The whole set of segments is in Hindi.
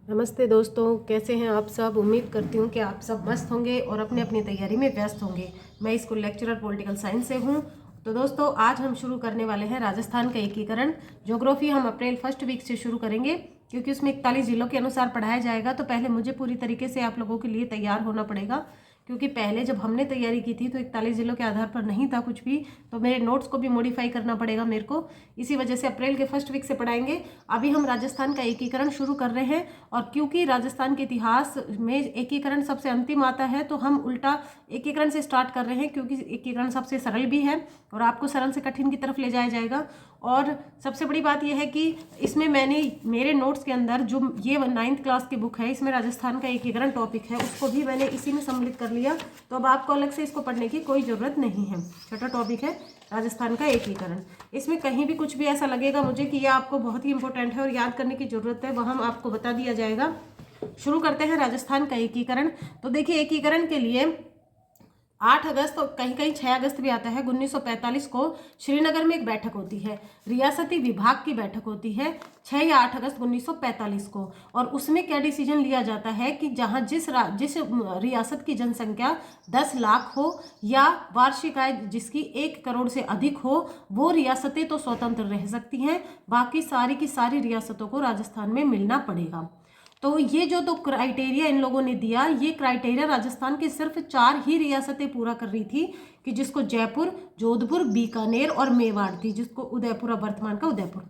नमस्ते दोस्तों, कैसे हैं आप सब। उम्मीद करती हूँ कि आप सब मस्त होंगे और अपने अपनी तैयारी में व्यस्त होंगे। मैं स्कूल लेक्चरर पॉलिटिकल साइंस से हूँ। तो दोस्तों, आज हम शुरू करने वाले हैं राजस्थान का एकीकरण। ज्योग्राफी हम अप्रैल फर्स्ट वीक से शुरू करेंगे, क्योंकि उसमें 41 जिलों के अनुसार पढ़ाया जाएगा। तो पहले मुझे पूरी तरीके से आप लोगों के लिए तैयार होना पड़ेगा, क्योंकि पहले जब हमने तैयारी की थी तो 41 जिलों के आधार पर नहीं था कुछ भी। तो मेरे नोट्स को भी मॉडिफाई करना पड़ेगा मेरे को। इसी वजह से अप्रैल के फर्स्ट वीक से पढ़ाएंगे। अभी हम राजस्थान का एकीकरण शुरू कर रहे हैं, और क्योंकि राजस्थान के इतिहास में एकीकरण सबसे अंतिम आता है, तो हम उल्टा एकीकरण से स्टार्ट कर रहे हैं, क्योंकि एकीकरण सबसे सरल भी है और आपको सरल से कठिन की तरफ ले जाया जाएगा। और सबसे बड़ी बात यह है कि इसमें मैंने मेरे नोट्स के अंदर जो ये 9th क्लास की बुक है, इसमें राजस्थान का एकीकरण टॉपिक है, उसको भी मैंने इसी में सम्मिलित कर लिया। तो अब आपको अलग से इसको पढ़ने की कोई ज़रूरत नहीं है। छठा टॉपिक है राजस्थान का एकीकरण। इसमें कहीं भी कुछ भी ऐसा लगेगा मुझे कि यह आपको बहुत ही इंपॉर्टेंट है और याद करने की ज़रूरत है, वह हम आपको बता दिया जाएगा। शुरू करते हैं राजस्थान का एकीकरण। तो देखिए, एकीकरण के लिए 8 अगस्त और कहीं कहीं 6 अगस्त भी आता है 1945 को श्रीनगर में एक बैठक होती है, रियासती विभाग की बैठक होती है 6 या 8 अगस्त 1945 को। और उसमें क्या डिसीजन लिया जाता है कि जहां जिस रियासत की जनसंख्या 10 लाख हो या वार्षिक आय जिसकी 1 करोड़ से अधिक हो, वो रियासतें तो स्वतंत्र रह सकती हैं, बाकी सारी की सारी रियासतों को राजस्थान में मिलना पड़ेगा। तो ये जो तो क्राइटेरिया इन लोगों ने दिया, ये क्राइटेरिया राजस्थान की सिर्फ 4 ही रियासतें पूरा कर रही थी, कि जिसको जयपुर, जोधपुर, बीकानेर और मेवाड़ थी, जिसको उदयपुर, वर्तमान का उदयपुर।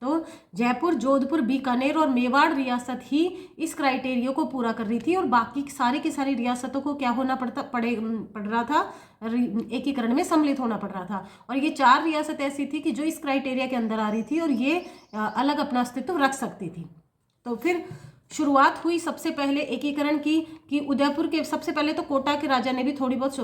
तो जयपुर, जोधपुर, बीकानेर और मेवाड़ रियासत ही इस क्राइटेरिया को पूरा कर रही थी, और बाकी सारी की सारी रियासतों को क्या होना पड़ रहा था, एकीकरण में सम्मिलित होना पड़ रहा था। और ये 4 रियासत ऐसी थी कि जो इस क्राइटेरिया के अंदर आ रही थी और ये अलग अपना अस्तित्व रख सकती थी। तो फिर शुरुआत हुई सबसे पहले एकीकरण की कि उदयपुर के सबसे पहले तो कोटा के राजा ने भी थोड़ी बहुत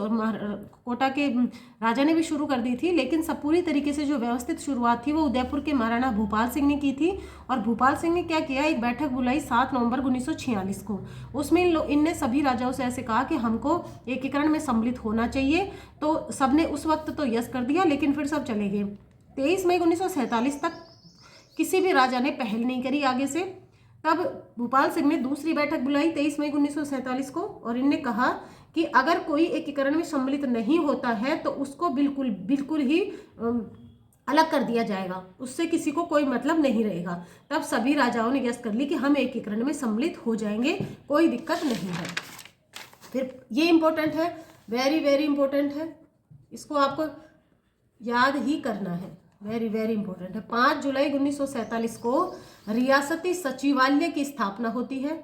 कोटा के राजा ने भी शुरू कर दी थी, लेकिन सब पूरी तरीके से जो व्यवस्थित शुरुआत थी वो उदयपुर के महाराणा भूपाल सिंह ने की थी। और भूपाल सिंह ने क्या किया, एक बैठक बुलाई 7 नवंबर 1946 को। उसमें इनने सभी राजाओं से ऐसे कहा कि हमको एकीकरण में सम्मिलित होना चाहिए। तो सबने उस वक्त तो यस कर दिया, लेकिन फिर सब चले गए। 23 मई 1947 तक किसी भी राजा ने पहल नहीं करी आगे से। तब भूपाल सिंह ने दूसरी बैठक बुलाई 23 मई 1947 को, और इनने कहा कि अगर कोई एकीकरण में सम्मिलित नहीं होता है तो उसको बिल्कुल ही अलग कर दिया जाएगा, उससे किसी को कोई मतलब नहीं रहेगा। तब सभी राजाओं ने यस कर ली कि हम एकीकरण में सम्मिलित हो जाएंगे, कोई दिक्कत नहीं है। फिर ये इंपॉर्टेंट है, वेरी वेरी इंपॉर्टेंट है, इसको आपको याद ही करना है, वेरी वेरी इंपॉर्टेंट है। 5 जुलाई 1947 को रियासती सचिवालय की स्थापना होती है।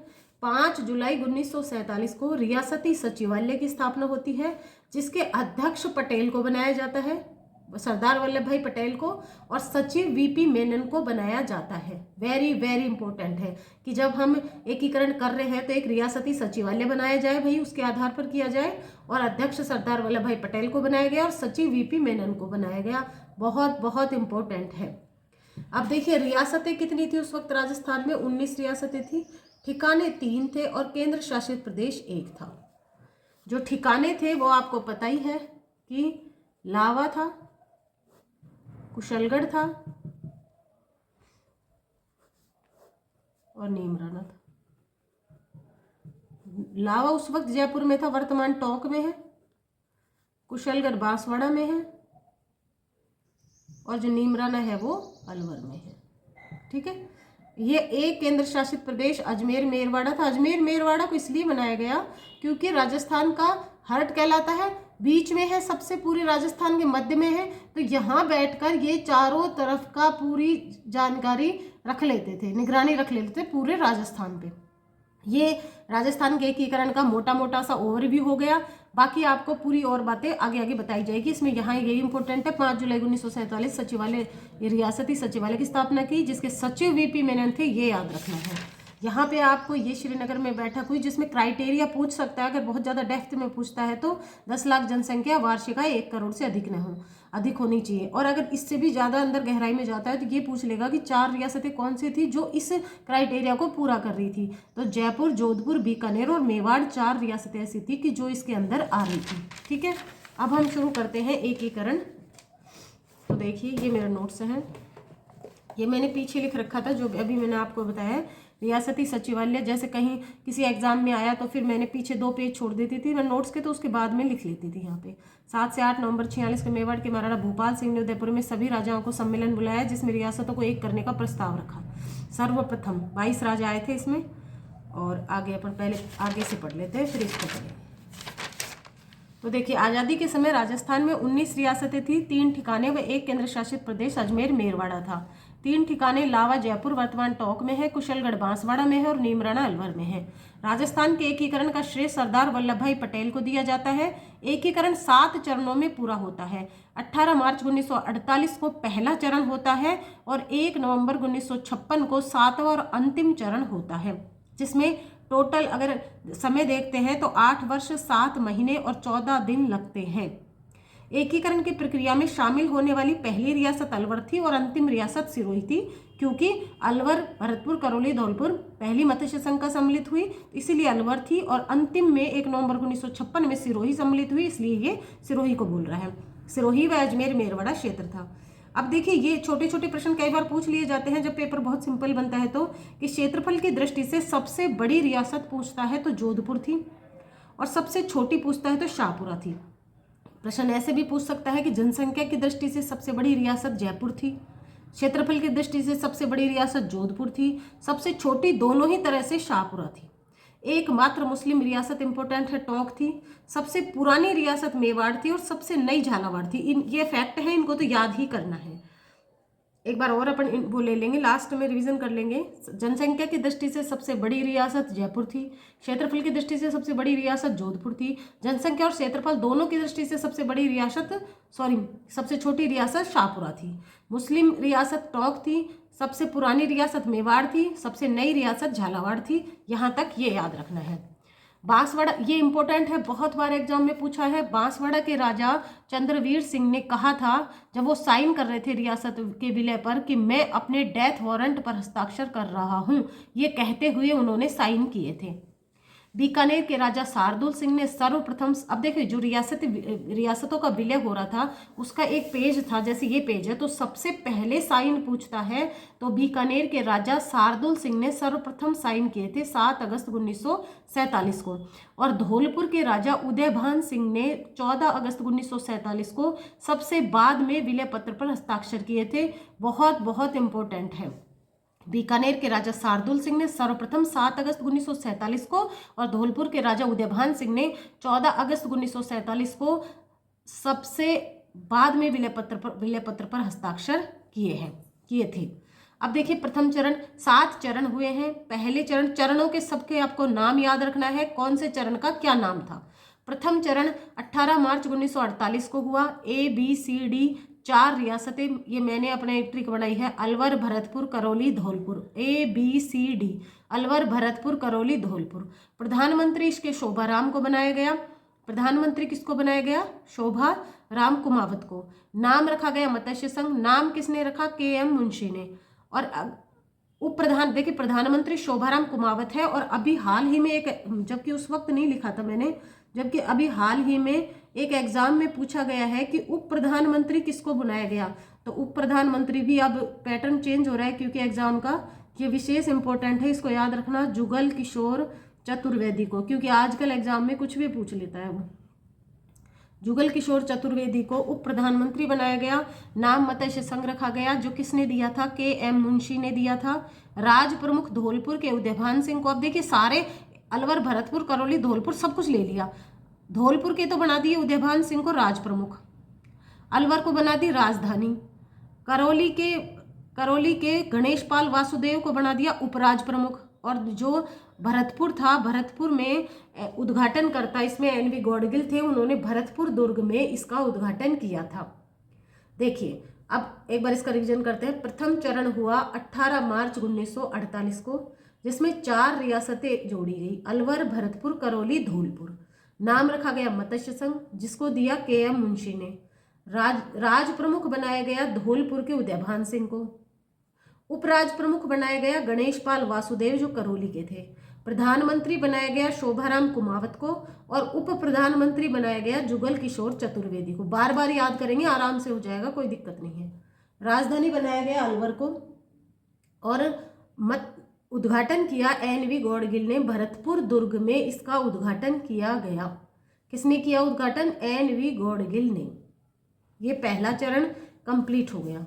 5 जुलाई 1947 को रियासती सचिवालय की स्थापना होती है, जिसके अध्यक्ष पटेल को बनाया जाता है, सरदार वल्लभ भाई पटेल को, और सचिव वीपी मेनन को बनाया जाता है। वेरी वेरी इंपॉर्टेंट है कि जब हम एकीकरण कर रहे हैं तो एक रियासती सचिवालय बनाया जाए, भाई उसके आधार पर किया जाए, और अध्यक्ष सरदार वल्लभ भाई पटेल को बनाया गया और सचिव वीपी मेनन को बनाया गया। बहुत बहुत इंपॉर्टेंट है। अब देखिए, रियासतें कितनी थी उस वक्त राजस्थान में, 19 रियासतें थी, ठिकाने 3 थे और केंद्र शासित प्रदेश 1 था। जो ठिकाने थे वो आपको पता ही है कि लावा था, कुशलगढ़ था और नीमराना था। लावा उस वक्त जयपुर में था, वर्तमान टोंक में है। कुशलगढ़ बांसवाड़ा में है, और जो नीमराना है वो अलवर में है। ठीक है, ये एक केंद्र शासित प्रदेश अजमेर मेरवाड़ा था। अजमेर मेरवाड़ा को इसलिए बनाया गया क्योंकि राजस्थान का हार्ट कहलाता है, बीच में है, सबसे पूरे राजस्थान के मध्य में है। तो यहाँ बैठकर ये चारों तरफ का पूरी जानकारी रख लेते थे, निगरानी रख लेते थे पूरे राजस्थान पे। ये राजस्थान के एकीकरण का मोटा मोटा सा ओवरव्यू हो गया। बाकी आपको पूरी और बातें आगे आगे बताई जाएगी। इसमें यहाँ ये इंपॉर्टेंट है, 5 जुलाई 1947 सचिवालय, रियासती सचिवालय की स्थापना की, जिसके सचिव वीपी मेनन थे, ये याद रखना है। यहाँ पे आपको ये श्रीनगर में बैठक हुई, जिसमें क्राइटेरिया पूछ सकता है, अगर बहुत ज़्यादा डेप्थ में पूछता है तो 10 लाख जनसंख्या, वार्षिक आय 1 करोड़ से अधिक होनी चाहिए। और अगर इससे भी ज़्यादा अंदर गहराई में जाता है तो ये पूछ लेगा कि 4 रियासतें कौन सी थी जो इस क्राइटेरिया को पूरा कर रही थी। तो जयपुर, जोधपुर, बीकानेर और मेवाड़ 4 रियासतें ऐसी थी कि जो इसके अंदर आ रही थी। ठीक है, अब हम शुरू करते हैं एकीकरण। तो देखिए, ये मेरा नोट्स है, ये मैंने पीछे लिख रखा था जो अभी मैंने आपको बताया है रियासती सचिवालय, जैसे कहीं किसी एग्जाम में आया तो फिर मैंने पीछे 2 पेज छोड़ देती थी मैं नोट्स के, तो उसके बाद में लिख लेती थी यहाँ पे। 7 से 8 नवंबर 46 को मेवाड़ के महाराणा भूपाल सिंह ने उदयपुर में सभी राजाओं को सम्मेलन बुलाया जिसमें रियासतों को एक करने का प्रस्ताव रखा। सर्वप्रथम 22 राजा आए थे इसमें। और आगे अपन पहले आगे से पढ़ लेते हैं फिर इसको पढ़ेंगे। तो देखिए, आज़ादी के समय राजस्थान में 19 रियासतें थी, 3 ठिकाने व 1 केंद्र शासित प्रदेश अजमेर मेरवाड़ा था। 3 ठिकाने लावा जयपुर वर्तमान टोंक में है, कुशलगढ़ बांसवाड़ा में है और नीमराना अलवर में है। राजस्थान के एकीकरण का श्रेय सरदार वल्लभ भाई पटेल को दिया जाता है। एकीकरण 7 चरणों में पूरा होता है। 18 मार्च 1948 को पहला चरण होता है और 1 नवंबर 1956 को 7वां और अंतिम चरण होता है, जिसमें टोटल अगर समय देखते हैं तो 8 वर्ष 7 महीने और 14 दिन लगते हैं। एकीकरण की प्रक्रिया में शामिल होने वाली पहली रियासत अलवर थी और अंतिम रियासत सिरोही थी, क्योंकि अलवर, भरतपुर, करौली, धौलपुर पहली मत्स्य संघ का सम्मिलित हुई, इसीलिए अलवर थी। और अंतिम में 1 नवंबर 1956 में सिरोही सम्मिलित हुई, इसलिए ये सिरोही को बोल रहा है। सिरोही व अजमेर मेरवाड़ा क्षेत्र था। अब देखिए, ये छोटे छोटे प्रश्न कई बार पूछ लिए जाते हैं जब पेपर बहुत सिंपल बनता है तो, कि क्षेत्रफल की दृष्टि से सबसे बड़ी रियासत पूछता है तो जोधपुर थी और सबसे छोटी पूछता है तो शाहपुरा थी। प्रश्न ऐसे भी पूछ सकता है कि जनसंख्या की दृष्टि से सबसे बड़ी रियासत जयपुर थी, क्षेत्रफल की दृष्टि से सबसे बड़ी रियासत जोधपुर थी, सबसे छोटी दोनों ही तरह से शाहपुरा थी। एकमात्र मुस्लिम रियासत इंपॉर्टेंट है टोंक थी, सबसे पुरानी रियासत मेवाड़ थी और सबसे नई झालावाड़ थी। ये फैक्ट है, इनको तो याद ही करना है। एक बार और अपन वो ले लेंगे, लास्ट में रिवीजन कर लेंगे। जनसंख्या की दृष्टि से सबसे बड़ी रियासत जयपुर थी, क्षेत्रफल की दृष्टि से सबसे बड़ी रियासत जोधपुर थी, जनसंख्या और क्षेत्रफल दोनों की दृष्टि से सबसे छोटी रियासत शाहपुरा थी। मुस्लिम रियासत टोंक थी, सबसे पुरानी रियासत मेवाड़ थी, सबसे नई रियासत झालावाड़ थी। यहाँ तक ये याद रखना है। बांसवाड़ा, ये इंपॉर्टेंट है, बहुत बार एग्जाम में पूछा है। बांसवाड़ा के राजा चंद्रवीर सिंह ने कहा था जब वो साइन कर रहे थे रियासत के विलय पर कि मैं अपने डेथ वारंट पर हस्ताक्षर कर रहा हूँ, ये कहते हुए उन्होंने साइन किए थे। बीकानेर के राजा शार्दुल सिंह ने सर्वप्रथम, अब देखिए जो रियासतों का विलय हो रहा था उसका एक पेज था, जैसे ये पेज है, तो सबसे पहले साइन पूछता है तो बीकानेर के राजा शार्दुल सिंह ने सर्वप्रथम साइन किए थे 7 अगस्त 1947 को। और धौलपुर के राजा उदयभान सिंह ने 14 अगस्त 1947 को सबसे बाद में विलय पत्र पर हस्ताक्षर किए थे। बहुत बहुत इंपॉर्टेंट है। बीकानेर के राजा शार्दुल सिंह ने सर्वप्रथम 7 अगस्त 1947 को और धौलपुर के राजा उदयभान सिंह ने 14 अगस्त 1947 को सबसे बाद में विलय पत्र पर हस्ताक्षर किए थे। अब देखिए, प्रथम चरण, 7 चरण हुए हैं। पहले चरणों के सबके आपको नाम याद रखना है, कौन से चरण का क्या नाम था। प्रथम चरण 18 मार्च 1948 को हुआ। ABCD 4 रियासतें, ये मैंने अपने ट्रिक बनाई है, अलवर, भरतपुर, करौली, धौलपुर। ABCD, अलवर, भरतपुर, करौली, धौलपुर। प्रधानमंत्री इसके शोभा राम को बनाया गया। प्रधानमंत्री किसको बनाया गया? शोभा राम कुमावत को। नाम रखा गया मत्स्य संघ। नाम किसने रखा? KM मुंशी ने। और उप प्रधान, देखिए प्रधानमंत्री शोभाराम कुमावत है। और अभी हाल ही में एक, जबकि उस वक्त नहीं लिखा था मैंने, जबकि अभी हाल ही में एक एग्जाम में पूछा गया है कि उप प्रधानमंत्री किसको बनाया गया। तो उप प्रधानमंत्री भी अब पैटर्न चेंज हो रहा है, क्योंकि एग्जाम का ये विशेष इंपॉर्टेंट है, इसको याद रखना, जुगल किशोर चतुर्वेदी को, क्योंकि आजकल एग्जाम में कुछ भी पूछ लेता है वो। जुगल किशोर चतुर्वेदी को उप प्रधानमंत्री बनाया गया। नाम मत्स्य संघ रखा गया, जो किसने दिया था? KM मुंशी ने दिया था। राज प्रमुख धौलपुर के उदयभान सिंह को। अब देखिए, सारे अलवर, भरतपुर, करौली, धौलपुर सब कुछ ले लिया। धौलपुर के तो बना दिए उदयभान सिंह को राज प्रमुख, अलवर को बना दी राजधानी, करौली के गणेश पाल वासुदेव को बना दिया उपराज प्रमुख, और जो भरतपुर था, भरतपुर में उद्घाटनकर्ता इसमें NV गौडगिल थे, उन्होंने भरतपुर दुर्ग में इसका उद्घाटन किया था। देखिए, अब एक बार इसका रिवीजन करते हैं। प्रथम चरण हुआ 18 मार्च 1948 को, जिसमें 4 रियासतें जोड़ी गई, अलवर, भरतपुर, करौली, धौलपुर। नाम रखा गया मत्स्य संघ, जिसको दिया KM मुंशी ने। राज प्रमुख बनाया गया धौलपुर के उदयभान सिंह को। उपराज प्रमुख बनाया गया गणेश पाल वासुदेव, जो करौली के थे। प्रधानमंत्री बनाया गया शोभाराम कुमावत को, और उप प्रधानमंत्री बनाया गया जुगल किशोर चतुर्वेदी को। बार बार याद करेंगे, आराम से हो जाएगा, कोई दिक्कत नहीं है। राजधानी बनाया गया अलवर को, और उद्घाटन किया एन.वी. गॉडगिल ने भरतपुर दुर्ग में। इसका उद्घाटन किया गया, किसने किया उद्घाटन? एन.वी. गॉडगिल ने। ये पहला चरण कंप्लीट हो गया।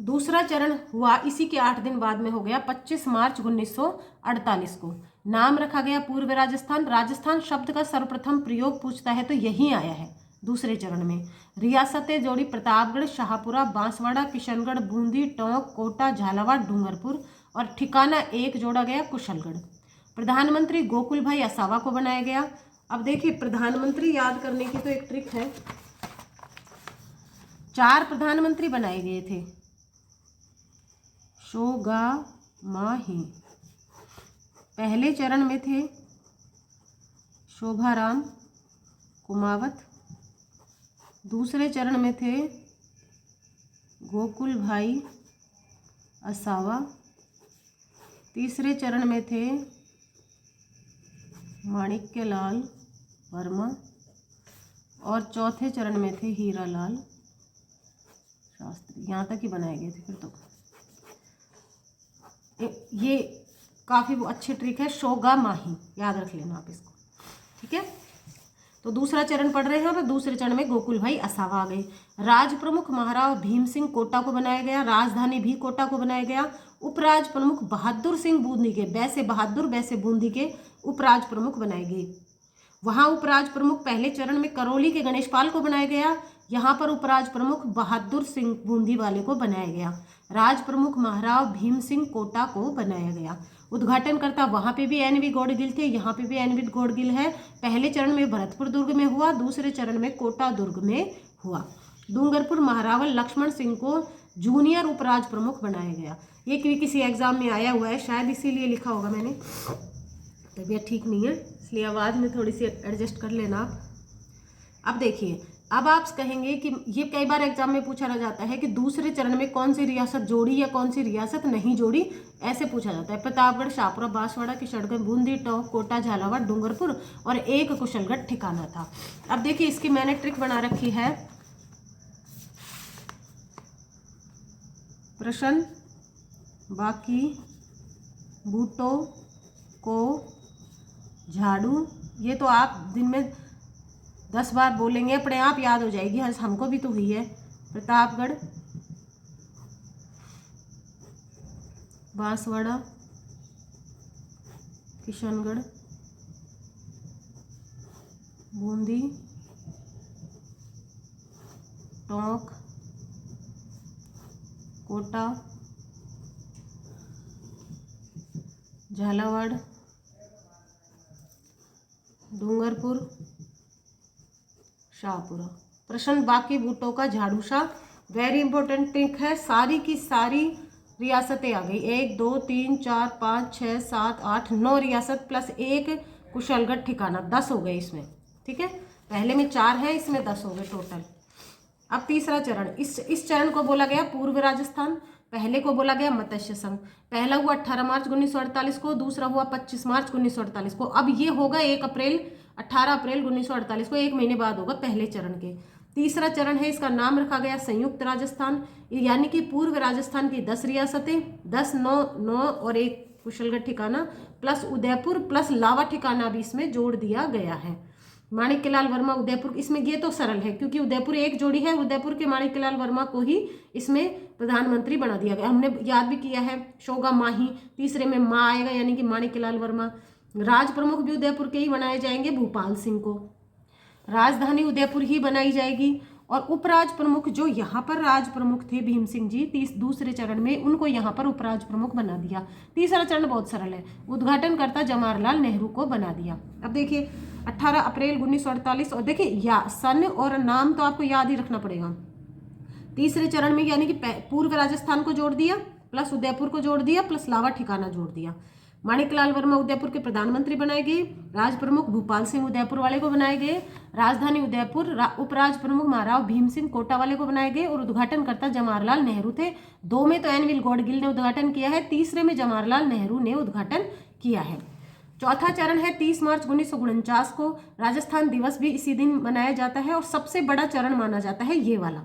दूसरा चरण हुआ इसी के 8 दिन बाद में, हो गया 25 मार्च 1948 को। नाम रखा गया पूर्व राजस्थान। राजस्थान शब्द का सर्वप्रथम प्रयोग पूछता है तो यही आया है दूसरे चरण में। रियासतें जोड़ी प्रतापगढ़, शाहपुरा, बांसवाड़ा, किशनगढ़, बूंदी, टोंक, कोटा, झालावाड़, डूंगरपुर और ठिकाना एक जोड़ा गया कुशलगढ़। प्रधानमंत्री गोकुल भाई असावा को बनाया गया। अब देखिए प्रधानमंत्री याद करने की तो एक ट्रिक है। 4 प्रधानमंत्री बनाए गए थे। शोगा माही पहले चरण में थे, शोभाराम कुमावत। दूसरे चरण में थे गोकुल भाई असावा। तीसरे चरण में थे माणिक्यलाल वर्मा और चौथे चरण में थे हीरालाल शास्त्री। यहाँ तक ही बनाए गए थे। फिर तो ये काफ़ी अच्छी ट्रिक है, शोगा माही, याद रख लेना आप इसको, ठीक है। तो दूसरा चरण पढ़ रहे हैं और दूसरे चरण में गोकुल भाई असावा आ गए। राज प्रमुख महाराव भीम सिंह कोटा को बनाया गया। राजधानी भी कोटा को बनाया गया। उपराज प्रमुख बहादुर सिंह बूंदी के, बैसे बहादुर बैसे बूंदी के उपराज प्रमुख बनाए गए। वहाँ उपराज प्रमुख पहले चरण में करौली के गणेश पाल को बनाया गया। यहाँ पर उपराज प्रमुख बहादुर सिंह बूंदी वाले को बनाया गया। राज प्रमुख महाराव भीम सिंह कोटा को बनाया गया। उद्घाटनकर्ता वहाँ पे भी एन.वी. गॉडगिल थे, यहाँ पे भी एन.वी. गॉडगिल है। पहले चरण में भरतपुर दुर्ग में हुआ, दूसरे चरण में कोटा दुर्ग में हुआ। डूंगरपुर महारावल लक्ष्मण सिंह को जूनियर उपराज प्रमुख बनाया गया। ये किसी एग्जाम में आया हुआ है, शायद इसीलिए लिखा होगा मैंने। तबीयत ठीक नहीं है इसलिए आवाज़ में थोड़ी सी एडजस्ट कर लेना आप। अब देखिए, अब आप कहेंगे कि ये कई बार एग्जाम में पूछा जाता है कि दूसरे चरण में कौन सी रियासत जोड़ी या कौन सी रियासत नहीं जोड़ी, ऐसे पूछा जाता है। प्रतापगढ़, शाहपुरा, बांसवाड़ा, किशनगढ़, बूंदी, टोंक, कोटा, झालावाड़, डूंगरपुर और एक कुशलगढ़ ठिकाना था। अब देखिए इसकी मैंने ट्रिक बना रखी है। प्रश्न बाकी बूटों को झाड़ू, ये तो आप दिन में 10 बार बोलेंगे, अपने आप याद हो जाएगी। हंस हमको भी तो हुई है। प्रतापगढ़, बांसवाड़ा, किशनगढ़, बूंदी, टोंक, कोटा, झालावाड़, डूंगरपुर, शाहपुरा। प्रश्न बाकी बूटों का झाड़ूसा, वेरी इंपॉर्टेंट ट्रिक है। सारी की सारी रियासतें आ गई। 1 2 3 4 5 6 7 8 9 रियासत प्लस एक कुशलगढ़ ठिकाना, 10 हो गए इसमें, ठीक है। पहले में 4 है, इसमें 10 हो गए टोटल। अब तीसरा चरण, इस चरण को बोला गया पूर्व राजस्थान, पहले को बोला गया मत्स्य संघ। पहला हुआ 18 मार्च 1948 को, दूसरा हुआ 25 मार्च 1948 को। अब ये होगा 18 अप्रैल 1948 को, 1 महीने बाद होगा पहले चरण के। तीसरा चरण है, इसका नाम रखा गया संयुक्त राजस्थान, यानी कि पूर्व राजस्थान की 10 रियासतें, 10 9 और एक कुशलगढ़ ठिकाना प्लस उदयपुर प्लस लावा ठिकाना भी इसमें जोड़ दिया गया है। माणिक्यलाल वर्मा उदयपुर, इसमें ये तो सरल है क्योंकि उदयपुर एक जोड़ी है। उदयपुर के माणिक्यलाल वर्मा को ही इसमें प्रधानमंत्री बना दिया गया। हमने याद भी किया है, शोगा माही, तीसरे में माँ आएगा यानी कि माणिक्यलाल वर्मा। राज प्रमुख भी उदयपुर के ही बनाए जाएंगे, भूपाल सिंह को। राजधानी उदयपुर ही बनाई जाएगी और उपराज प्रमुख जो यहाँ पर राज प्रमुख थे भीम सिंह जी दूसरे चरण में, उनको यहाँ पर उपराज प्रमुख बना दिया। तीसरा चरण बहुत सरल है, उद्घाटनकर्ता जवाहरलाल नेहरू को बना दिया। अब देखिए 18 अप्रैल 1948, और देखिए या सन और नाम तो आपको याद ही रखना पड़ेगा। तीसरे चरण में यानी कि पूर्व राजस्थान को जोड़ दिया प्लस उदयपुर को जोड़ दिया प्लस लावा ठिकाना जोड़ दिया। माणिक्यलाल वर्मा उदयपुर के प्रधानमंत्री बनाए गए। राज प्रमुख भूपाल सिंह उदयपुर वाले को बनाए गए। राजधानी उदयपुर, उपराज प्रमुख महाराव भीम सिंह कोटा वाले को बनाए गए और उद्घाटनकर्ता जवाहरलाल नेहरू थे। 2 में तो एन.वी. गॉडगिल ने उद्घाटन किया है, तीसरे में जवाहरलाल नेहरू ने उद्घाटन किया है। चौथा चरण है 30 मार्च 1949 को। राजस्थान दिवस भी इसी दिन मनाया जाता है और सबसे बड़ा चरण माना जाता है ये वाला,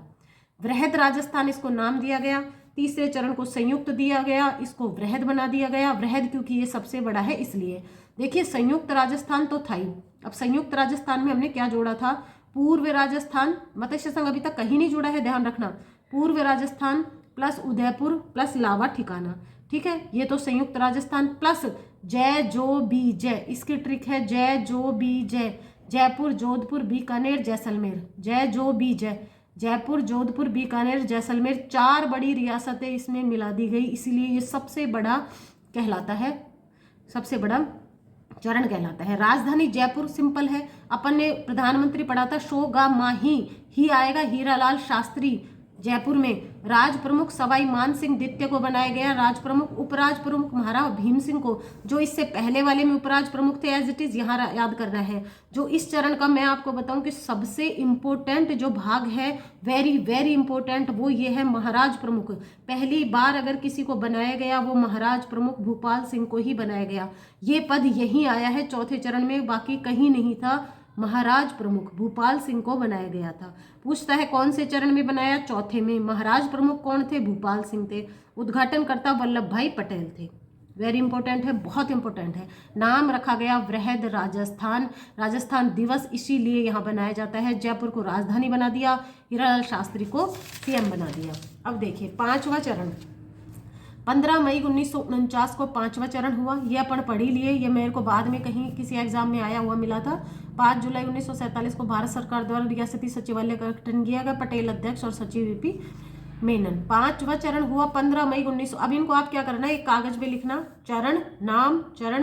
वृहद राजस्थान इसको नाम दिया गया। तीसरे चरण को संयुक्त दिया गया, इसको वृहद बना दिया गया। वृहद क्योंकि ये सबसे बड़ा है इसलिए। देखिए संयुक्त राजस्थान तो था ही, अब संयुक्त राजस्थान में हमने क्या जोड़ा था, पूर्व राजस्थान, मत्स्य संघ अभी तक कहीं नहीं जुड़ा है, ध्यान रखना, पूर्व राजस्थान प्लस उदयपुर प्लस लावा ठिकाना, ठीक है। ये तो संयुक्त राजस्थान प्लस जय जो बी जय, इसकी ट्रिक है जय जो बी जय, जयपुर जोधपुर बीकानेर जैसलमेर, जय जो बी जय, जयपुर जोधपुर बीकानेर जैसलमेर, 4 बड़ी रियासतें इसमें मिला दी गई, इसीलिए ये सबसे बड़ा कहलाता है, सबसे बड़ा चरण कहलाता है। राजधानी जयपुर सिंपल है, अपन ने प्रधानमंत्री पढ़ा था शो गा माही, ही आएगा हीरालाल शास्त्री जयपुर में। राज प्रमुख सवाई मान सिंह द्वितीय को बनाया गया राज प्रमुख, उपराज प्रमुख महाराज भीम सिंह को, जो इससे पहले वाले में उपराज प्रमुख थे, एज इट इज यहाँ याद करना है। जो इस चरण का मैं आपको बताऊं कि सबसे इम्पोर्टेंट जो भाग है, वेरी वेरी इंपॉर्टेंट, वो ये है महाराज प्रमुख। पहली बार अगर किसी को बनाया गया वो महाराज प्रमुख भूपाल सिंह को ही बनाया गया, ये पद यही आया है चौथे चरण में, बाकी कहीं नहीं था। महाराज प्रमुख भूपाल सिंह को बनाया गया था। पूछता है कौन से चरण में बनाया, चौथे में। महाराज प्रमुख कौन थे, भूपाल सिंह थे। उद्घाटनकर्ता वल्लभ भाई पटेल थे। वेरी इंपॉर्टेंट है, बहुत इंपॉर्टेंट है। नाम रखा गया वृहद राजस्थान, राजस्थान दिवस इसीलिए यहाँ बनाया जाता है। जयपुर को राजधानी बना दिया, हीरालाल शास्त्री को सीएम बना दिया। अब देखिए 5वां चरण, 15 मई 1949 को 5वां चरण हुआ। ये अपन पढ़ ही लिए, ये मेरे को बाद में कहीं किसी एग्जाम में आया हुआ मिला था। 5 जुलाई 1947 को भारत सरकार द्वारा रियासती सचिवालय का गठन किया गया, पटेल अध्यक्ष और सचिव वीपी मेनन। 5वां चरण हुआ 15 मई 1900। अब इनको आप क्या करना है, एक कागज पे लिखना चरण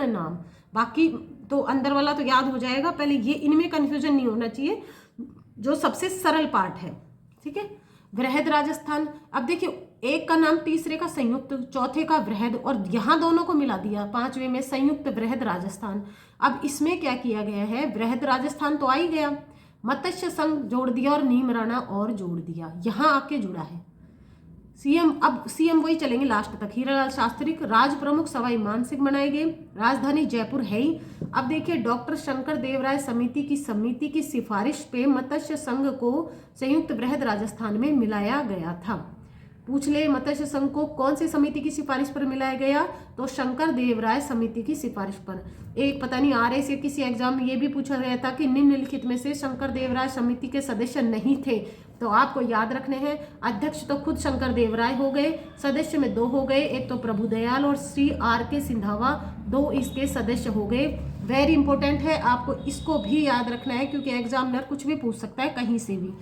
नाम, बाकी तो अंदर वाला तो याद हो जाएगा, पहले ये इनमें कंफ्यूजन नहीं होना चाहिए, जो सबसे सरल पार्ट है, ठीक है। वृहद राजस्थान, अब देखिए एक का नाम, तीसरे का संयुक्त, चौथे का वृहद, और यहाँ दोनों को मिला दिया 5वें में संयुक्त वृहद राजस्थान। अब इसमें क्या किया गया है, वृहद राजस्थान तो आ ही गया, मत्स्य संघ जोड़ दिया और नीम राणा और जोड़ दिया, यहाँ आके जुड़ा है सीएम। अब सीएम वही चलेंगे लास्ट तक, हीरालाल शास्त्री। राज प्रमुख सवाई मान सिंह बनाए गए, राजधानी जयपुर है ही। अब देखिए डॉक्टर शंकर देवराय समिति की सिफारिश पे मत्स्य संघ को संयुक्त वृहद राजस्थान में मिलाया गया था। पूछ ले मत्स्य संघ को कौन सी समिति की सिफारिश पर मिलाया गया, तो शंकर देवराय समिति की सिफारिश पर। एक पता नहीं RS से किसी एग्जाम में ये भी पूछा गया था कि निम्नलिखित में से शंकर देवराय समिति के सदस्य नहीं थे, तो आपको याद रखने हैं। अध्यक्ष तो खुद शंकर देवराय हो गए, सदस्य में 2 हो गए, एक तो प्रभुदयाल और श्री RK सिंधावा, 2 इसके सदस्य हो गए। वेरी इंपॉर्टेंट है, आपको इसको भी याद रखना है क्योंकि एग्जामिनर कुछ भी पूछ सकता है कहीं से भी।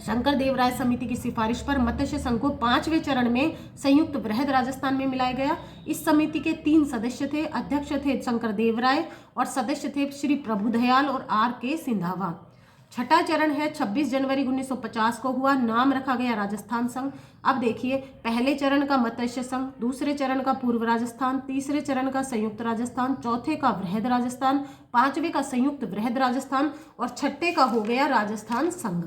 शंकर देवराय समिति की सिफारिश पर मत्स्य संघ को 5वें चरण में संयुक्त वृहद राजस्थान में मिलाया गया। इस समिति के 3 सदस्य थे, अध्यक्ष थे शंकर देवराय और सदस्य थे श्री प्रभुदयाल और RK सिंधावा। छठा चरण है 26 जनवरी 1950 को हुआ, नाम रखा गया राजस्थान संघ। अब देखिए पहले चरण का मत्स्य संघ, दूसरे चरण का पूर्व राजस्थान, तीसरे चरण का संयुक्त राजस्थान, चौथे का वृहद राजस्थान, 5वें का संयुक्त वृहद राजस्थान और छठे का हो गया राजस्थान संघ,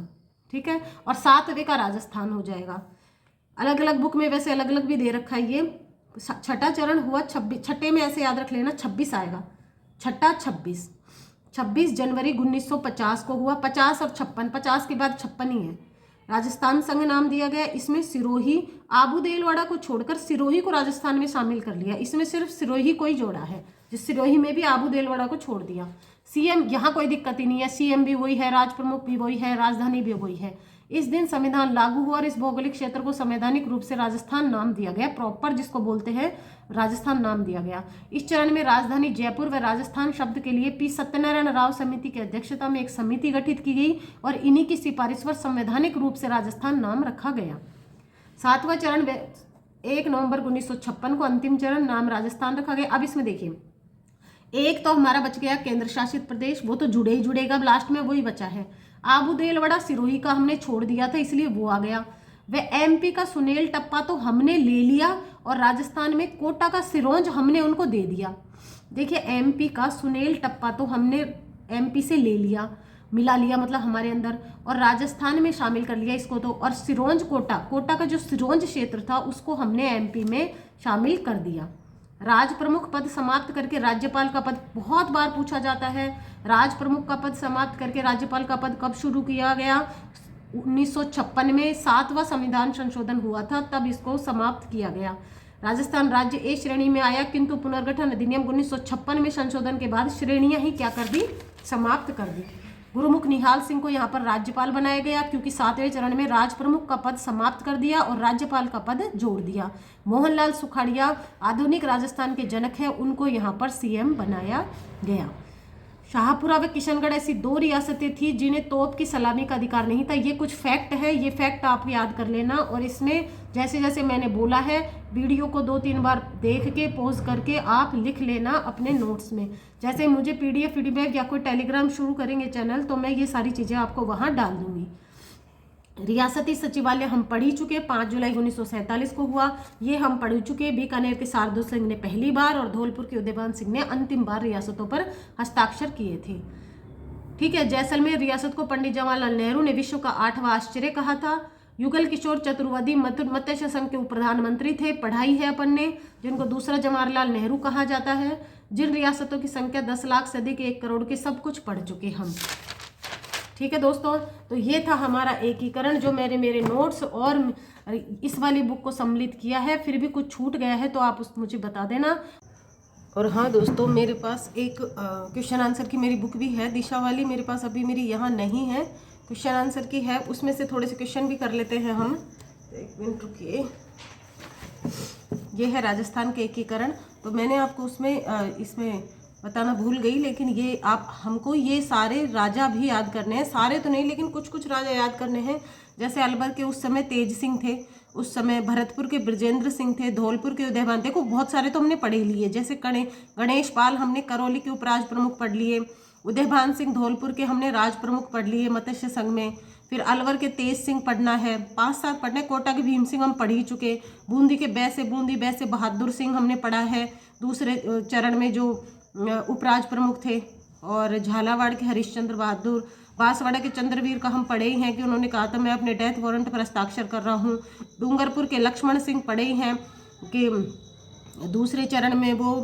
ठीक है। और 7वें का राजस्थान हो जाएगा। अलग अलग बुक में वैसे अलग अलग भी दे रखा है। ये छठा चरण हुआ 26, छठे में ऐसे याद रख लेना 26 आएगा, छठा 26 जनवरी 1950 को हुआ। 50 और 56, 50 के बाद 56 ही है। राजस्थान संघ नाम दिया गया। इसमें सिरोही, आबू देलवाड़ा को छोड़कर सिरोही को राजस्थान में शामिल कर लिया। इसमें सिर्फ सिरोही को ही जोड़ा है, जिस सिरोही में भी आबू देलवाड़ा को छोड़ दिया। सीएम यहाँ कोई दिक्कत ही नहीं है, सीएम भी वही है, राज प्रमुख भी वही है, राजधानी भी वही है। इस दिन संविधान लागू हुआ और इस भौगोलिक क्षेत्र को संवैधानिक रूप से राजस्थान नाम दिया गया, प्रॉपर जिसको बोलते हैं राजस्थान नाम दिया गया। इस चरण में राजधानी जयपुर व राजस्थान शब्द के लिए पी सत्यनारायण राव समिति की अध्यक्षता में एक समिति गठित की गई और इन्हीं की सिफारिश पर संवैधानिक रूप से राजस्थान नाम रखा गया। 7वां चरण 1 नवंबर 1956 को अंतिम चरण, नाम राजस्थान रखा गया। अब इसमें देखिए एक तो हमारा बच गया केंद्र शासित प्रदेश, वो तो जुड़े ही जुड़ेगा, लास्ट में वही बचा है। आबू देलवाड़ा सिरोही का हमने छोड़ दिया था इसलिए वो आ गया। वे MP का सुनेल टप्पा तो हमने ले लिया और राजस्थान में कोटा का सिरोंज हमने उनको दे दिया। देखिए MP का सुनेल टप्पा तो हमने MP से ले लिया, मिला लिया मतलब हमारे अंदर, और राजस्थान में शामिल कर लिया इसको तो। और सिरोंज कोटा का जो सिरोंज क्षेत्र था उसको हमने MP में शामिल कर दिया। राज प्रमुख पद समाप्त करके राज्यपाल का पद बहुत बार पूछा जाता है। राज प्रमुख का पद समाप्त करके राज्यपाल का पद कब शुरू किया गया? 1956 में 7वां संविधान संशोधन हुआ था, तब इसको समाप्त किया गया। राजस्थान राज्य ए श्रेणी में आया, किंतु पुनर्गठन अधिनियम 1956 में संशोधन के बाद श्रेणियां ही क्या कर दी, समाप्त कर दी। गुरुमुख निहाल सिंह को यहाँ पर राज्यपाल बनाया गया, क्योंकि 7वें चरण में राज प्रमुख का पद समाप्त कर दिया और राज्यपाल का पद जोड़ दिया। मोहनलाल सुखाड़िया आधुनिक राजस्थान के जनक हैं, उनको यहाँ पर सीएम बनाया गया। शाहपुरा व किशनगढ़ ऐसी 2 रियासतें थी जिन्हें तोप की सलामी का अधिकार नहीं था। ये कुछ फैक्ट है, ये फैक्ट आप याद कर लेना, और इसमें जैसे जैसे मैंने बोला है वीडियो को 2-3 बार देख के पॉज करके आप लिख लेना अपने नोट्स में। जैसे मुझे पीडीएफ फीडबैक या कोई टेलीग्राम शुरू करेंगे चैनल, तो मैं ये सारी चीज़ें आपको वहाँ डाल दूंगी। रियासती सचिवालय हम पढ़ ही चुके, 5 जुलाई 1947 को हुआ, ये हम पढ़ चुके। बीकानेर के शार्दुल सिंह ने पहली बार और धौलपुर के उदयभान सिंह ने अंतिम बार रियासतों पर हस्ताक्षर किए थे। ठीक है। जैसलमेर रियासत को पंडित जवाहरलाल नेहरू ने विश्व का 8वां आश्चर्य कहा था। युगल किशोर चतुर्वेदी मत्स्य संघ के उप प्रधानमंत्री थे, पढ़ाई है अपन ने, जिनको दूसरा जवाहरलाल नेहरू कहा जाता है। जिन रियासतों की संख्या 10 लाख से अधिक 1 करोड़ के, सब कुछ पढ़ चुके हम। ठीक है दोस्तों, तो ये था हमारा एकीकरण, जो मेरे नोट्स और इस वाली बुक को सम्मिलित किया है। फिर भी कुछ छूट गया है तो आप मुझे बता देना। और हाँ दोस्तों, मेरे पास एक क्वेश्चन आंसर की मेरी बुक भी है, दिशा वाली, मेरे पास अभी मेरी यहाँ नहीं है, क्वेश्चन आंसर की है, उसमें से थोड़े से क्वेश्चन भी कर लेते हैं हम। एक मिनट रुकिए। ये है राजस्थान के एकीकरण, तो मैंने आपको उसमें इसमें बताना भूल गई, लेकिन ये हमको ये सारे राजा भी याद करने हैं, सारे तो नहीं लेकिन कुछ कुछ राजा याद करने हैं। जैसे अलवर के उस समय तेज सिंह थे, उस समय भरतपुर के ब्रजेंद्र सिंह थे, धौलपुर के उदयभान, देखो बहुत सारे तो हमने पढ़े लिए। जैसे गणेश पाल हमने करौली के उपराज प्रमुख पढ़ लिए, उदयभान सिंह धौलपुर के हमने राज प्रमुख पढ़ लिए मत्स्य संघ में। फिर अलवर के तेज सिंह पढ़ना है, 5-7 पढ़ना है। कोटा के भीम सिंह हम पढ़ ही चुके। बूंदी के बैसे बहादुर सिंह हमने पढ़ा है दूसरे चरण में, जो उपराज प्रमुख थे। और झालावाड़ के हरिश्चंद्र बहादुर, बांसवाड़ा के चंद्रवीर का हम पढ़े ही हैं कि उन्होंने कहा था मैं अपने डेथ वारंट पर हस्ताक्षर कर रहा हूँ। डूंगरपुर के लक्ष्मण सिंह पढ़े ही हैं कि दूसरे चरण में वो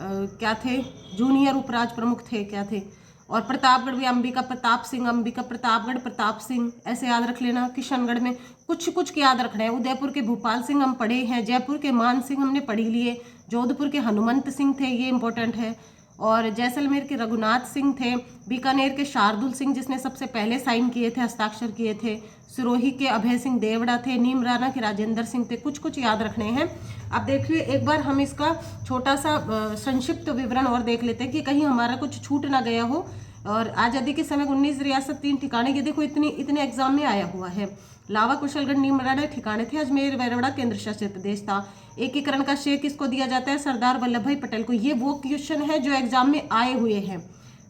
क्या थे, जूनियर उपराज प्रमुख थे, क्या थे। और प्रतापगढ़ भी अंबिका प्रतापगढ़ प्रताप सिंह, ऐसे याद रख लेना। किशनगढ़ में कुछ कुछ के याद रखना है। उदयपुर के भूपाल सिंह हम पढ़े हैं, जयपुर के मान सिंह हमने पढ़ी लिए, जोधपुर के हनुमंत सिंह थे, ये इंपॉर्टेंट है। और जैसलमेर के रघुनाथ सिंह थे, बीकानेर के शार्दुल सिंह जिसने सबसे पहले साइन किए थे, हस्ताक्षर किए थे, सिरोही के अभय सिंह देवड़ा थे, नीमराना के राजेंद्र सिंह थे। कुछ कुछ याद रखने हैं। अब देखिए एक बार हम इसका छोटा सा संक्षिप्त विवरण और देख लेते हैं कि कहीं हमारा कुछ छूट ना गया हो। और आज़ादी के समय 19 रियासत 3 ठिकाने, ये देखो इतने एग्जाम में आया हुआ है। लावा, कुशलगढ़, नीमराना ठिकाने थे। अजमेर वैरवड़ा केंद्र शासित प्रदेश था। एकीकरण का श्रेय किसको दिया जाता है? सरदार वल्लभ भाई पटेल को। ये वो क्वेश्चन है जो एग्जाम में आए हुए हैं।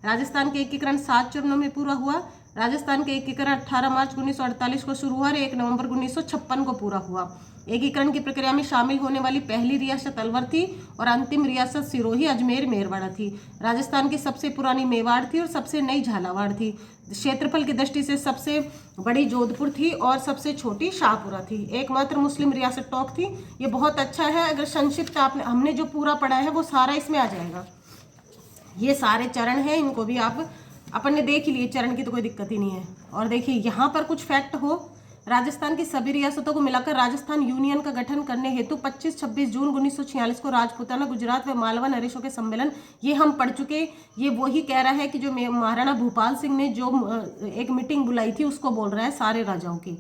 राजस्थान के एकीकरण 7 चरणों में पूरा हुआ। राजस्थान के एकीकरण 18 मार्च 1948 को शुरू हुआ और 1 नवंबर 1956 को पूरा हुआ। एकीकरण की प्रक्रिया में शामिल होने वाली पहली रियासत अलवर थी और अंतिम रियासत सिरोही, अजमेर, मेरवाड़ा थी। राजस्थान की सबसे पुरानी मेवाड़ थी और सबसे नई झालावाड़ थी। क्षेत्रफल की दृष्टि से सबसे बड़ी जोधपुर थी और सबसे छोटी शाहपुरा थी। एकमात्र मुस्लिम रियासत टोंक थी। ये बहुत अच्छा है, अगर संक्षिप्त हमने जो पूरा पढ़ा है वो सारा इसमें आ जाएगा। ये सारे चरण हैं, इनको भी अपन ने देख ही लिए, चरण की तो कोई दिक्कत ही नहीं है। और देखिए यहाँ पर कुछ फैक्ट हो। राजस्थान की सभी रियासतों को मिलाकर राजस्थान यूनियन का गठन करने हेतु 25-26 जून 1946 को राजपूताना, गुजरात व मालवा नरेशों के सम्मेलन, ये हम पढ़ चुके। ये वही कह रहा है कि जो महाराणा भूपाल सिंह ने जो एक मीटिंग बुलाई थी उसको बोल रहा है, सारे राजाओं की।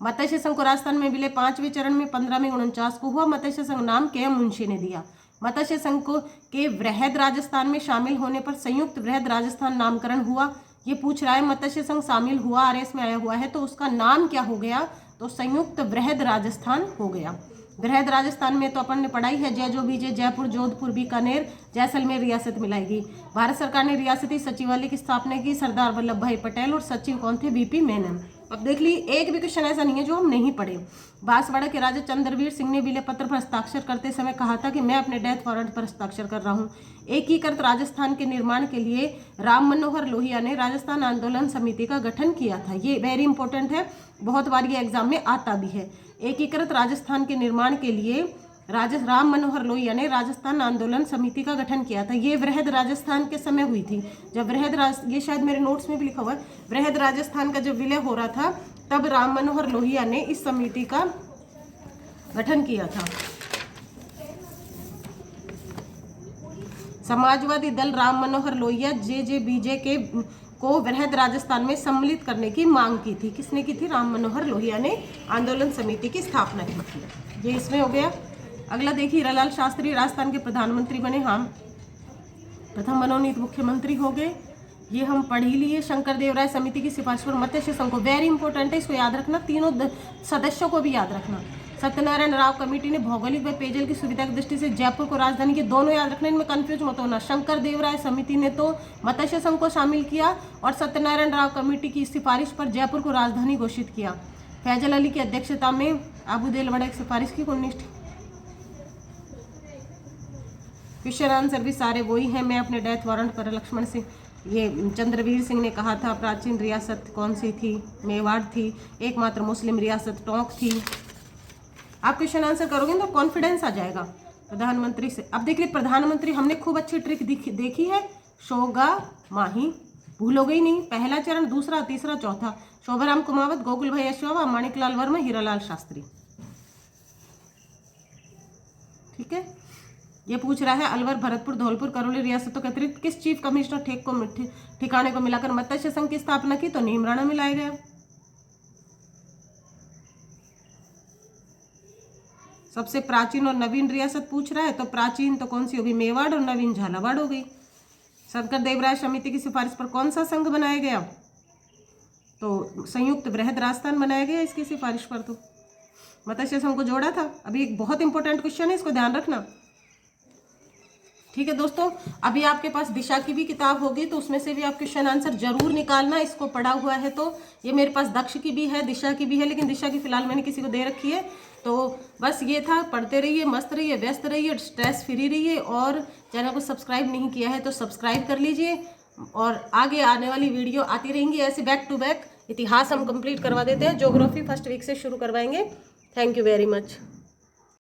मत्स्य संघ को राजस्थान में मिले 5वें चरण में 15 में 49 को हुआ। मत्स्य संघ नाम के मुंशी ने दिया। मत्स्य संघ को के वृहद राजस्थान में शामिल होने पर संयुक्त वृहद राजस्थान नामकरण हुआ। ये पूछ रहा है मत्स्य संघ शामिल हुआ, आरएस में आया हुआ है, तो उसका नाम क्या हो गया? तो संयुक्त वृहद राजस्थान हो गया। वृहद राजस्थान में तो अपन ने पढ़ाई है, जय जो बीजे, जयपुर, जोधपुर, बीकानेर, जैसलमेर रियासत मिलाएगी। भारत सरकार ने रियासती सचिवालय की स्थापना की, सरदार वल्लभ भाई पटेल, और सचिव कौन थे? बीपी मेनन। अब देख ली, एक भी क्वेश्चन ऐसा नहीं है जो हम नहीं पढ़े। बांसवाड़ा के राजा चंद्रवीर सिंह ने विलय पत्र पर हस्ताक्षर करते समय कहा था कि मैं अपने डेथ वारंट पर हस्ताक्षर कर रहा हूँ। एकीकृत राजस्थान के निर्माण के लिए राम मनोहर लोहिया ने राजस्थान आंदोलन समिति का गठन किया था। ये वेरी इंपॉर्टेंट है, बहुत बार ये एग्जाम में आता भी है। एकीकृत राजस्थान के निर्माण के लिए राम मनोहर लोहिया ने राजस्थान आंदोलन समिति का गठन किया था। ये वृहद राजस्थान के समय हुई थी, जब ये शायद मेरे नोट्स में भी लिखा हुआ है, वृहद राजस्थान का जब विलय हो रहा था तब राम मनोहर लोहिया ने इस समिति का गठन किया था। समाजवादी दल राम मनोहर लोहिया JJBJ के को वृहद राजस्थान में सम्मिलित करने की मांग की थी। किसने की थी? राम मनोहर लोहिया ने आंदोलन समिति की स्थापना की थी। ये इसमें हो गया। अगला देखिए, हीरालाल शास्त्री राजस्थान के प्रधानमंत्री बने। हम प्रथम मनोनीत मुख्यमंत्री हो गए। ये हम पढ़ ही लिए। शंकर देव राय समिति की सिफारिश पर मत्स्य संघ को, वेरी इंपॉर्टेंट है, इसको याद रखना, तीनों सदस्यों को भी याद रखना। सत्यनारायण राव कमेटी ने भौगोलिक व पेयजल की सुविधा की दृष्टि से जयपुर को राजधानी के, दोनों याद रखना, इनमें कंफ्यूज मत होना। शंकर देव राय समिति ने तो मत्स्य संघ को शामिल किया और सत्यनारायण राव कमेटी की सिफारिश पर जयपुर को राजधानी घोषित किया। फैजल अली की अध्यक्षता में अबू देलवाड़ा की सिफारिश की 19। क्वेश्चन आंसर भी सारे वही हैं। मैं अपने डेथ वारंट पर लक्ष्मण सिंह, ये चंद्रवीर सिंह ने कहा था प्राचीन रियासत कौन सी थी? मेवाड़ थी। एकमात्र मुस्लिम रियासत टोंक थी। आप क्वेश्चन आंसर करोगे तो कॉन्फिडेंस आ जाएगा। प्रधानमंत्री से अब देखिए, प्रधानमंत्री हमने खूब अच्छी ट्रिक देखी है। शोगा माही भूलोगे ही नहीं। पहला चरण, दूसरा, तीसरा, चौथा। शोभाराम कुमावत, गोकुल भाई अश्वावा, माणिकलाल वर्मा, हीरालाल शास्त्री। ठीक है। ये पूछ रहा है अलवर, भरतपुर, धौलपुर, करौली रियासतों के अतिरिक्त किस चीफ कमिश्नर ठिकाने को मिलाकर मत्स्य संघ की स्थापना की? तो नीमराणा मिलाया गया। सबसे प्राचीन और नवीन रियासत पूछ रहा है, तो प्राचीन तो कौन सी होगी? मेवाड़, और नवीन झालावाड़ हो गई। शंकर देव राय समिति की सिफारिश पर कौन सा संघ बनाया गया? तो संयुक्त वृहद राजस्थान बनाया गया इसकी सिफारिश पर। तो मत्स्य संघ को जोड़ा था। अभी एक बहुत इंपॉर्टेंट क्वेश्चन है, इसको ध्यान रखना। ठीक है दोस्तों, अभी आपके पास दिशा की भी किताब होगी, तो उसमें से भी आप क्वेश्चन आंसर जरूर निकालना। इसको पढ़ा हुआ है तो ये मेरे पास दक्ष की भी है, दिशा की भी है, लेकिन दिशा की फिलहाल मैंने किसी को दे रखी है। तो बस ये था, पढ़ते रहिए, मस्त रहिए, व्यस्त रहिए, स्ट्रेस फ्री रहिए, और चैनल को सब्सक्राइब नहीं किया है तो सब्सक्राइब कर लीजिए। और आगे आने वाली वीडियो आती रहेंगी ऐसे बैक टू बैक। इतिहास हम कंप्लीट करवा देते हैं, ज्योग्राफी फर्स्ट वीक से शुरू करवाएंगे। Thank you very much.